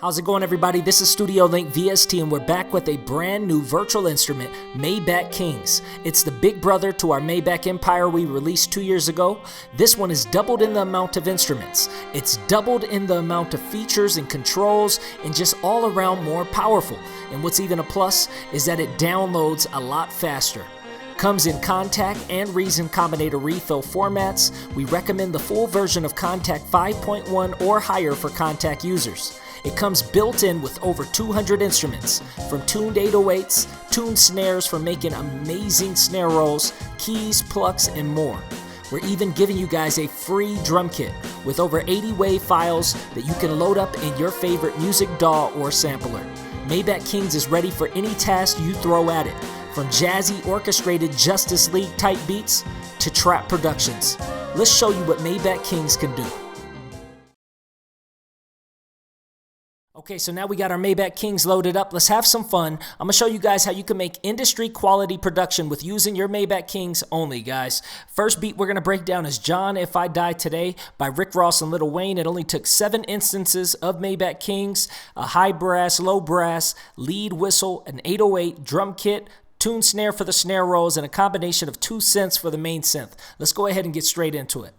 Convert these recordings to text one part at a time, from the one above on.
How's it going, everybody? This is Studio Link VST, and we're back with a brand new virtual instrument, MAYBACH Kings. It's the big brother to our MAYBACH Empire we released 2 years ago. This one is doubled in the amount of instruments. It's doubled in the amount of features and controls, and just all around more powerful. And what's even a plus is that it downloads a lot faster. Comes in Contact and Reason Combinator refill formats. We recommend the full version of Contact 5.1 or higher for Contact users. It comes built in with over 200 instruments, from tuned 808s, tuned snares for making amazing snare rolls, keys, plucks, and more. We're even giving you guys a free drum kit with over 80 wave files that you can load up in your favorite music DAW or sampler. MAYBACH Kings is ready for any task you throw at it, from jazzy orchestrated Justice League type beats to trap productions. Let's show you what MAYBACH Kings can do. Okay, so now we got our MAYBACH Kings loaded up. Let's have some fun. I'm going to show you guys how you can make industry quality production with using your MAYBACH Kings only, guys. First beat we're going to break down is John If I Die Today by Rick Ross and Lil Wayne. It only took 7 instances of MAYBACH Kings, a high brass, low brass, lead whistle, an 808 drum kit, tune snare for the snare rolls, and a combination of 2 synths for the main synth. Let's go ahead and get straight into it.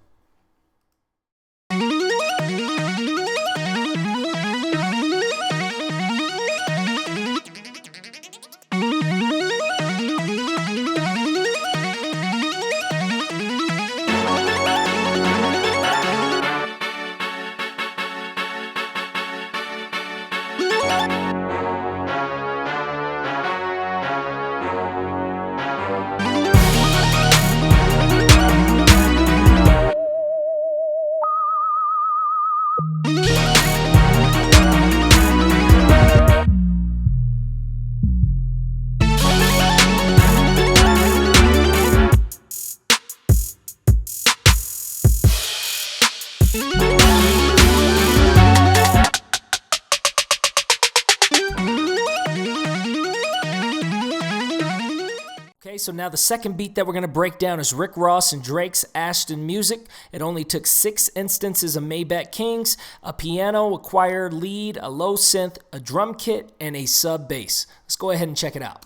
Okay, so now the second beat that we're going to break down is Rick Ross and Drake's Ashton Music. It only took 6 instances of MAYBACH Kings, a piano, a choir, lead, a low synth, a drum kit, and a sub bass. Let's go ahead and check it out.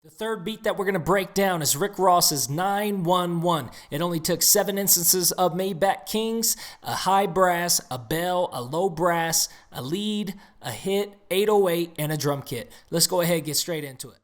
The third beat that we're going to break down is Rick Ross's 911. It only took 7 instances of MAYBACH Kings, a high brass, a bell, a low brass, a lead, a hit, 808, and a drum kit. Let's go ahead and get straight into it.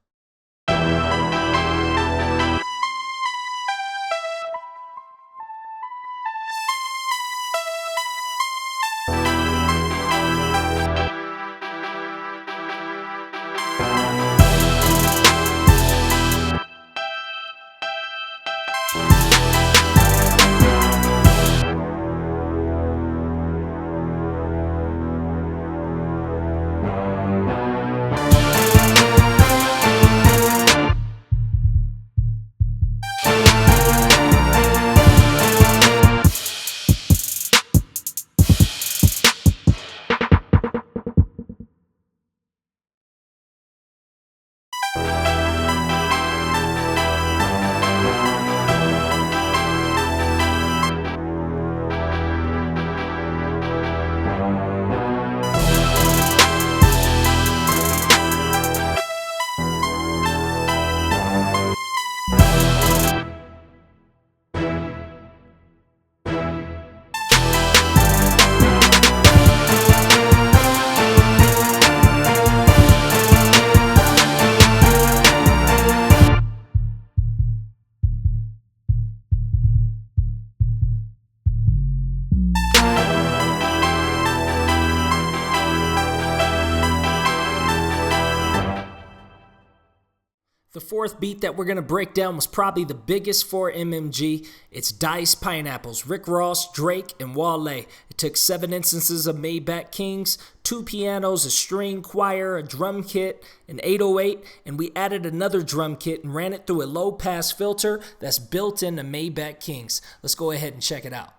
fourth beat that we're going to break down was probably the biggest for MMG. It's Dice Pineapples, Rick Ross, Drake, and WALE. It took 7 instances of Maybach Kings, 2 pianos, a string choir, a drum kit, an 808, and we added another drum kit and ran it through a low-pass filter that's built into Maybach Kings. Let's go ahead and check it out.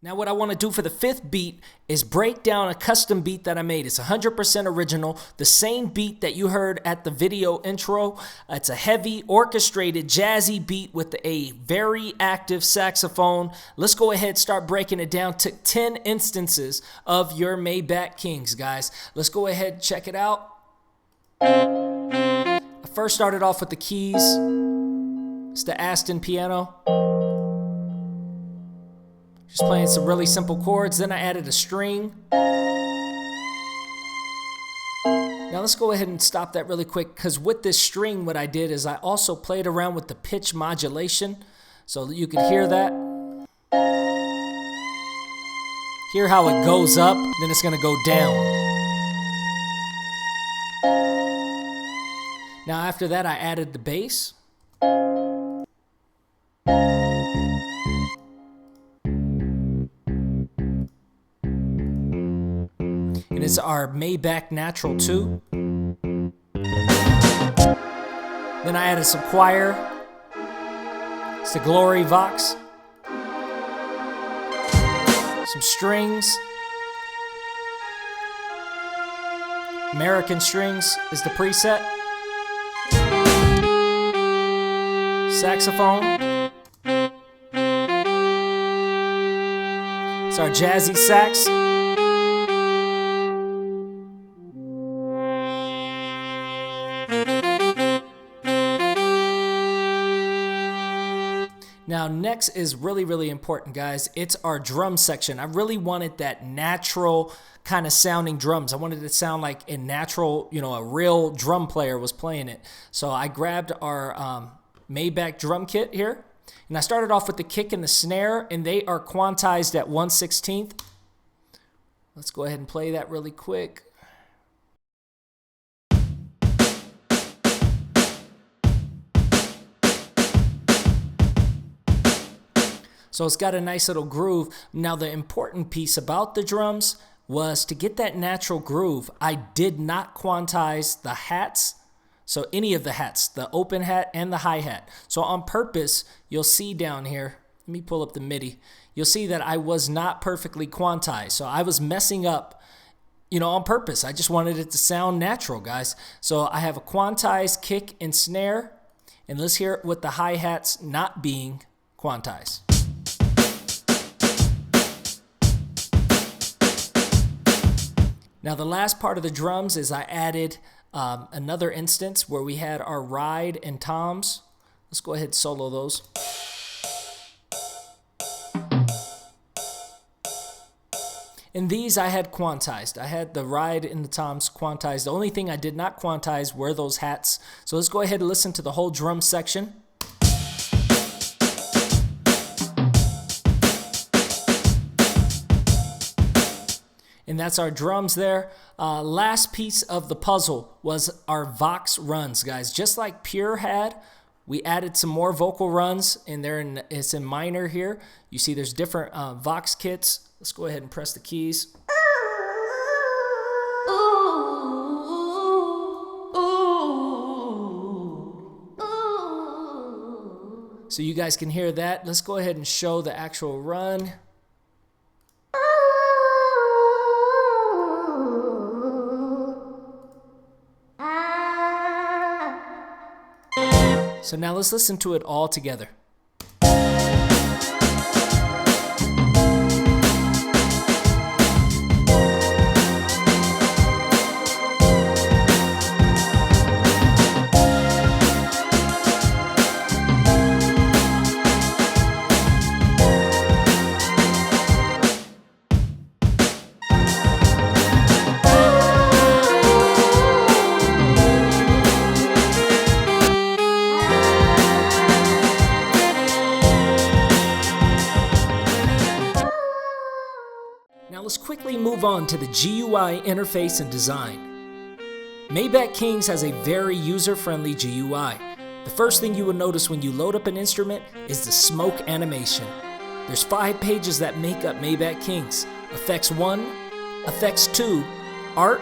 Now what I want to do for the 5th beat is break down a custom beat that I made. It's 100% original, the same beat that you heard at the video intro. It's a heavy, orchestrated, jazzy beat with a very active saxophone. Let's go ahead and start breaking it down. Took 10 instances of your Maybach Kings, guys. Let's go ahead and check it out. I first started off with the keys. It's the Aston piano. Just playing some really simple chords. Then I added a string. Now let's go ahead and stop that really quick, because with this string what I did is I also played around with the pitch modulation so that you can hear that. Hear how it goes up, then it's going to go down. Now after that I added the bass. And it's our Maybach Natural 2. Then I added some choir. It's the Glory Vox. Some strings. American strings is the preset. Saxophone. It's our jazzy sax. Now next is really, really important, guys. It's our drum section. I really wanted that natural kind of sounding drums. I wanted it to sound like a natural, a real drum player was playing it. So I grabbed our Maybach drum kit here, and I started off with the kick and the snare, and they are quantized at 1/16. Let's go ahead and play that really quick. So it's got a nice little groove. Now the important piece about the drums was to get that natural groove. I did not quantize the hats. So any of the hats, the open hat and the hi-hat. So on purpose, you'll see down here, let me pull up the MIDI. You'll see that I was not perfectly quantized. So I was messing up, on purpose. I just wanted it to sound natural, guys. So I have a quantized kick and snare. And let's hear it with the hi-hats not being quantized. Now the last part of the drums is I added another instance where we had our ride and toms. Let's go ahead and solo those. And these I had quantized. I had the ride and the toms quantized. The only thing I did not quantize were those hats. So let's go ahead and listen to the whole drum section. And that's our drums there. Last piece of the puzzle was our Vox runs, guys. Just like Pure had, we added some more vocal runs, and it's in minor here. You see there's different Vox kits. Let's go ahead and press the keys. So you guys can hear that. Let's go ahead and show the actual run. So now let's listen to it all together. Now let's quickly move on to the GUI interface and design. Maybach Kings has a very user-friendly GUI. The first thing you will notice when you load up an instrument is the smoke animation. There's 5 pages that make up Maybach Kings: Effects 1, Effects 2, Art,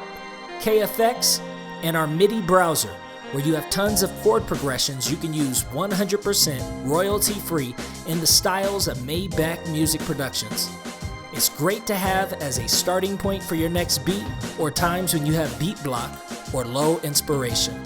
KFX, and our MIDI browser, where you have tons of chord progressions you can use 100% royalty-free in the styles of Maybach Music Productions. It's great to have as a starting point for your next beat, or times when you have beat block or low inspiration.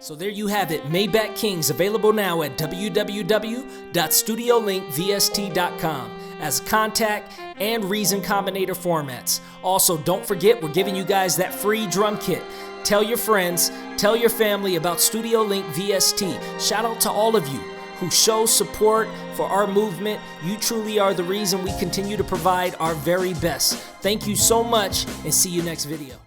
So there you have it, Maybach Kings, available now at www.studiolinkvst.com as contact and reason combinator formats. Also, don't forget, we're giving you guys that free drum kit. Tell your friends, tell your family about Studio Link VST. Shout out to all of you who show support for our movement. You truly are the reason we continue to provide our very best. Thank you so much, and see you next video.